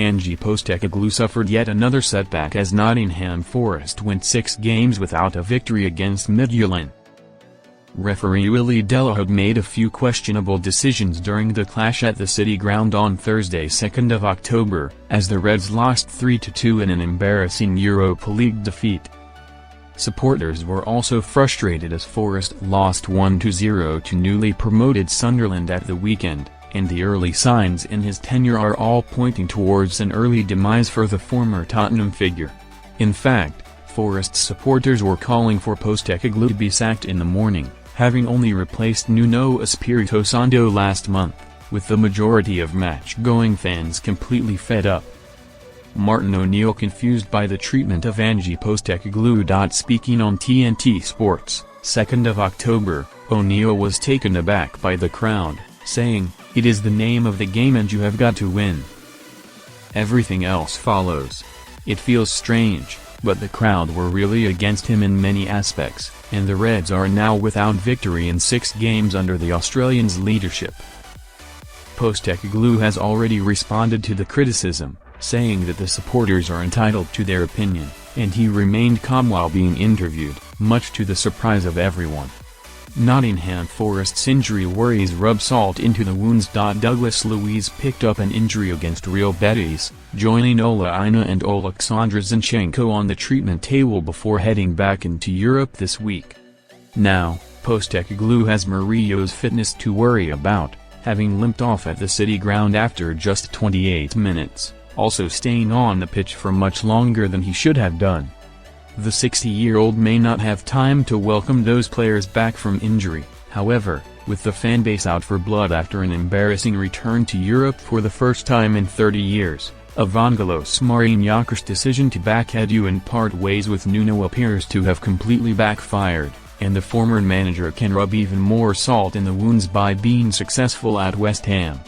Ange Postecoglou suffered yet another setback as Nottingham Forest went 6 games without a victory against Midtjylland. Referee Willy Delajod made a few questionable decisions during the clash at the City Ground on Thursday, 2nd of October, as the Reds lost 3-2 in an embarrassing Europa League defeat. Supporters were also frustrated as Forest lost 1-0 to newly promoted Sunderland at the weekend, and the early signs in his tenure are all pointing towards an early demise for the former Tottenham figure. In fact, Forest supporters were calling for Postecoglou to be sacked in the morning, having only replaced Nuno Espirito Santo last month, with the majority of match-going fans completely fed up. Martin O'Neill confused by the treatment of Ange Postecoglou. Speaking on TNT Sports, 2nd of October, O'Neill was taken aback by the crowd, saying, "It is the name of the game and you have got to win. Everything else follows." It feels strange, but the crowd were really against him in many aspects, and the Reds are now without victory in 6 games under the Australian's leadership. Postecoglou has already responded to the criticism, saying that the supporters are entitled to their opinion, and he remained calm while being interviewed, much to the surprise of everyone. Nottingham Forest's injury worries rub salt into the wounds. Douglas Luiz picked up an injury against Real Betis, joining Ola Aina and Oleksandr Zinchenko on the treatment table before heading back into Europe this week. Now, Postecoglou has Murillo's fitness to worry about, having limped off at the City Ground after just 28 minutes, also staying on the pitch for much longer than he should have done. The 60-year-old may not have time to welcome those players back from injury, however, with the fanbase out for blood after an embarrassing return to Europe for the first time in 30 years, Evangelos Marignakis' decision to back Edu and part ways with Nuno appears to have completely backfired, and the former manager can rub even more salt in the wounds by being successful at West Ham.